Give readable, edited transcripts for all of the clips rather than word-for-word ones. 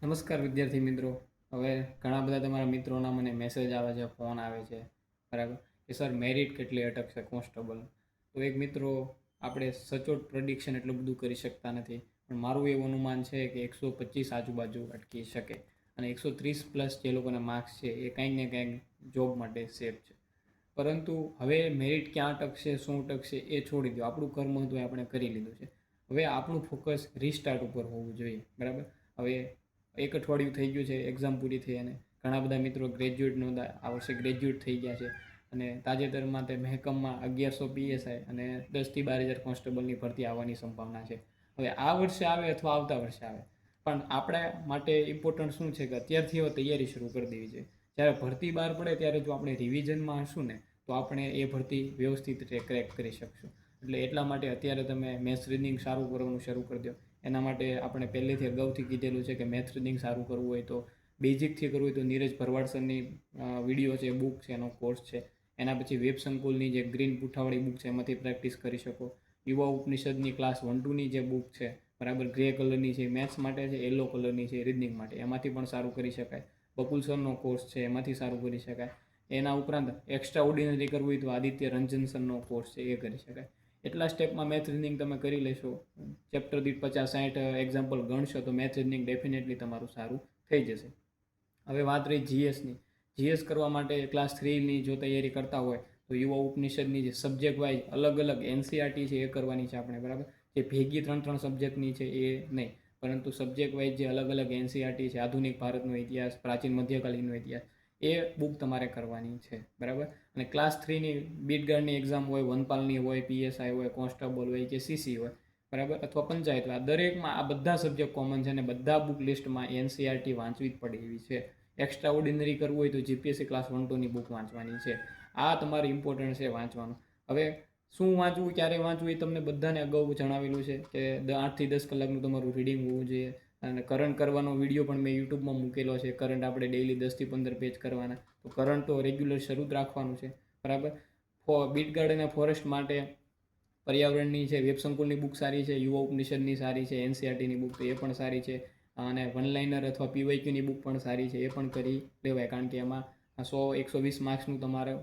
નમસ્કાર વિદ્યાર્થી મિત્રો. હવે ઘણા બધા તમારા મિત્રોના મને મેસેજ આવે છે, ફોન આવે છે, બરાબર, કે સર મેરિટ કેટલી અટકશે કોન્સ્ટેબલ. તો એક મિત્રો, આપણે સચોટ પ્રેડિક્શન એટલું બધું કરી શકતા નથી, પણ મારું એવું અનુમાન છે કે 125 આજુબાજુ અટકી શકે, અને 130 પ્લસ જે લોકોના માર્ક્સ છે એ કંઈક ને કંઈક જોબ માટે સેફ છે. પરંતુ હવે મેરિટ ક્યાં અટકશે, શું અટકશે એ છોડી દો, આપણું કર્મ હતું એ આપણે કરી લીધું છે. હવે આપણું ફોકસ રીસ્ટાર્ટ ઉપર હોવું જોઈએ, બરાબર. હવે એક અઠવાડિયું થઈ ગયું છે એક્ઝામ પૂરી થઈ, અને ઘણા બધા મિત્રો ગ્રેજ્યુએટ નહોતા, આ વર્ષે ગ્રેજ્યુએટ થઈ ગયા છે. અને તાજેતરમાં તે મહેકમમાં 1100 પીએસઆઈ અને 10 થી 12,000 કોન્સ્ટેબલની ભરતી આવવાની સંભાવના છે. હવે આ વર્ષે આવે અથવા આવતા વર્ષે આવે, પણ આપણા માટે ઇમ્પોર્ટન્ટ શું છે કે અત્યારથી હવે તૈયારી શરૂ કરી દેવી છે. જ્યારે ભરતી બહાર પડે ત્યારે જો આપણે રિવિઝનમાં હશું ને, તો આપણે એ ભરતી વ્યવસ્થિત રીતે ક્રેક કરી શકશું. એટલે એટલા માટે અત્યારે તમે મેથ્સ રીડિંગ સારું કરવાનું શરૂ કરી દો. એના માટે આપણે પહેલેથી અગાઉથી કીધેલું છે કે મેથ્સ રીડિંગ સારું કરવું હોય તો બેઝિકથી કરવું હોય તો નીરજ ભરવાડ સરની વિડીયો છે, બુક છે, એનો કોર્સ છે. એના પછી વેબ સંકુલની જે ગ્રીન પુઠાવાળી બુક છે એમાંથી પ્રેક્ટિસ કરી શકો. યુવા ઉપનિષદની ક્લાસ 1-2ની જે બુક છે, બરાબર, ગ્રે કલરની છે, મેથ્સ માટે છે, યલો કલરની છે, રીડિંગ માટે, એમાંથી પણ સારું કરી શકાય. બકુલ સરનો કોર્સ છે, એમાંથી સારું કરી શકાય. એના ઉપરાંત એક્સ્ટ્રા ઓર્ડિનરી કરવું હોય તો આદિત્ય રંજન સરનો કોર્સ છે, એ કરી શકાય. એટલા સ્ટેપમાં મેથ રીડિંગ તમે કરી લેશો, ચેપ્ટર દીઠ 50-60 એક્ઝામ્પલ ગણશો, તો મેથ રીડિંગ ડેફિનેટલી તમારું સારું થઈ જશે. હવે વાત રહી જીએસની. જીએસ કરવા માટે ક્લાસ 3ની જો તૈયારી કરતા હોય તો યુવા ઉપનિષદની જે સબ્જેક્ટ વાઇઝ અલગ અલગ એનસીઆરટી છે એ કરવાની છે આપણે, બરાબર. જે ભેગી 3-3 સબ્જેક્ટની છે એ નહીં, પરંતુ સબ્જેક્ટ વાઇઝ જે અલગ અલગ એનસીઆરટી છે, આધુનિક ભારતનો ઇતિહાસ, પ્રાચીન મધ્યકાલીનનો ઇતિહાસ, એ બુક તમારે કરવાની છે, બરાબર. અને ક્લાસ 3ની બીટગાર્ડની એક્ઝામ હોય, વનપાલની હોય, પીએસઆઈ હોય, કોન્સ્ટેબલ હોય કે સીસી હોય, બરાબર, અથવા પંચાયત હોય, આ દરેકમાં આ બધા સબ્જેક્ટ કોમન છે અને બધા બુક લિસ્ટમાં એનસીઆરટી વાંચવી જ પડે એવી છે. એક્સ્ટ્રા ઓર્ડિનરી કરવું હોય તો જીપીએસસી ક્લાસ 1-2ની બુક વાંચવાની છે. આ તમારે ઇમ્પોર્ટન્ટ છે વાંચવાનું. હવે શું વાંચવું, ક્યારે વાંચવું, એ તમને બધાને અગાઉ જણાવેલું છે કે 8 થી 10 કલાકનું તમારું રીડિંગ હોવું જોઈએ. અને કરંટ કરવાનો વિડીયો પણ મેં યુટ્યુબમાં મૂકેલો છે. કરંટ આપણે ડેઈલી 10 થી 15 પેજ કરવાના, તો કરંટ તો રેગ્યુલર શરૂ જ રાખવાનું છે, બરાબર. બીટગાર્ડ અને ફોરેસ્ટ માટે પર્યાવરણની છે, વેબ સંકુલની બુક સારી છે, યુવા ઉપનિષદની સારી છે, એનસીઆરટીની બુક તો એ પણ સારી છે. અને વનલાઇનર અથવા પીવાયક્યુની બુક પણ સારી છે, એ પણ કરી લેવાય, કારણ કે એમાં 100-120 માર્ક્સનું તમારે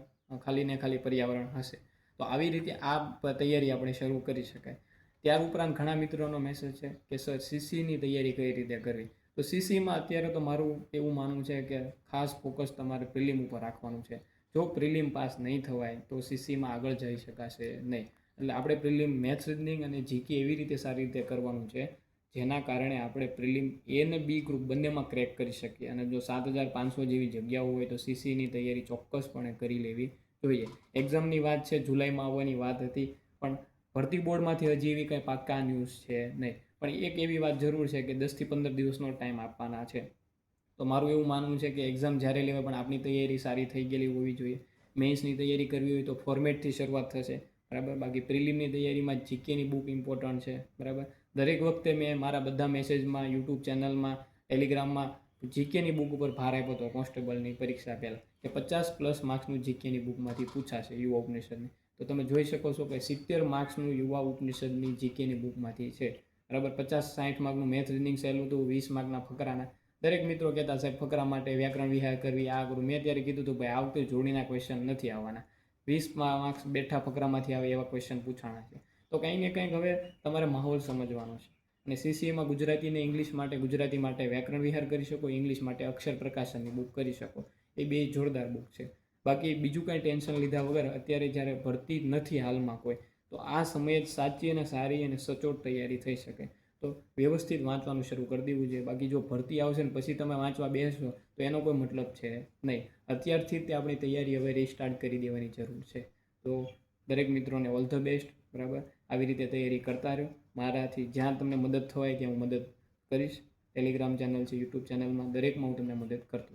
ખાલી ને ખાલી પર્યાવરણ હશે. તો આવી રીતે આ તૈયારી આપણે શરૂ કરી શકાય. ત્યાર ઉપરાંત ઘણા મિત્રોનો મેસેજ છે કે સર સીસીની તૈયારી કઈ રીતે કરવી. તો સીસીમાં અત્યારે તો મારું એવું માનવું છે કે ખાસ ફોકસ તમારે પ્રિલિમ ઉપર રાખવાનું છે. જો પ્રિલિમ પાસ નહીં થવાય તો સીસીમાં આગળ જઈ શકાશે નહીં. એટલે આપણે પ્રિલિમ મેથ્સ રીઝનિંગ અને જીકે એવી રીતે સારી રીતે કરવાનું છે જેના કારણે આપણે પ્રિલિમ એ અને બી ગ્રુપ બંનેમાં ક્રેક કરી શકીએ. અને જો 7,500 જેવી જગ્યાઓ હોય તો સીસીની તૈયારી ચોક્કસપણે કરી લેવી જોઈએ. એક્ઝામની વાત છે, જુલાઈમાં આવવાની વાત હતી, પણ ભરતી બોર્ડમાંથી હજી એવી કંઈ પાક્કા ન્યૂઝ છે નહીં. પણ એક એવી વાત જરૂર છે કે 10 થી 15 દિવસનો ટાઈમ આપવાના છે. તો મારું એવું માનવું છે કે એક્ઝામ જ્યારે લેવાય પણ આપણી તૈયારી સારી થઈ ગયેલી હોવી જોઈએ. મેન્સની તૈયારી કરવી હોય તો ફોર્મેટથી શરૂઆત થશે, બરાબર. બાકી પ્રિલિમની તૈયારીમાં જીકેની બુક ઇમ્પોર્ટન્ટ છે, બરાબર. દરેક વખતે મેં મારા બધા મેસેજમાં, યુટ્યુબ ચેનલમાં, ટેલિગ્રામમાં જીકેની બુક ઉપર ભાર આપ્યો હતો કોન્સ્ટેબલની પરીક્ષા પહેલાં, કે 50+ માર્ક્સનું જીકેની બુકમાંથી પૂછાશે યુવા ઉપનિષદની. તો તમે જોઈ શકો છો કે 70 માર્ક્સનું યુવા ઉપનિષદની જીકેની બુકમાંથી છે, બરાબર. 50-60 માર્કનું મેથ રીડિંગ સહેલું હતું, 20 માર્કના ફકરાના. દરેક મિત્રો કહેતા સાહેબ ફકરા માટે વ્યાકરણ વિહાર કરવી, આ કરું. મેં ત્યારે કીધું હતું ભાઈ આ વખતે જોડીના ક્વેશ્ચન નથી આવવાના, 20 માર્ક્સ બેઠા ફકરામાંથી આવે એવા ક્વેશ્ચન પૂછાણા છે. તો કંઈક ને કંઈક હવે તમારે માહોલ સમજવાનો છે. અને સીસીએમાં ગુજરાતી અને ઇંગ્લિશ માટે, ગુજરાતી માટે વ્યાકરણ વિહાર કરી શકો, ઇંગ્લિશ માટે અક્ષર પ્રકાશનની બુક કરી શકો. એ બે જોરદાર બુક છે. બાકી બીજું કંઈ ટેન્શન લીધા વગર અત્યારે જ્યારે ભરતી નથી હાલમાં કોઈ, તો આ સમયે જ સાચી અને સારી અને સચોટ તૈયારી થઈ શકે. તો વ્યવસ્થિત વાંચવાનું શરૂ કરી દેવું જોઈએ. બાકી જો ભરતી આવશે ને પછી તમે વાંચવા બેસશો તો એનો કોઈ મતલબ છે નહીં. અત્યારથી જ તે આપણી તૈયારી હવે રીસ્ટાર્ટ કરી દેવાની જરૂર છે. તો દરેક મિત્રોને ઓલ ધ બેસ્ટ, બરાબર. આવી રીતે તૈયારી કરતા રહો. મારાથી જ્યાં તમને મદદ થવાય ત્યાં હું મદદ કરીશ. ટેલિગ્રામ ચેનલ છે, યુટ્યુબ ચેનલમાં, દરેકમાં હું તમને મદદ કરતો.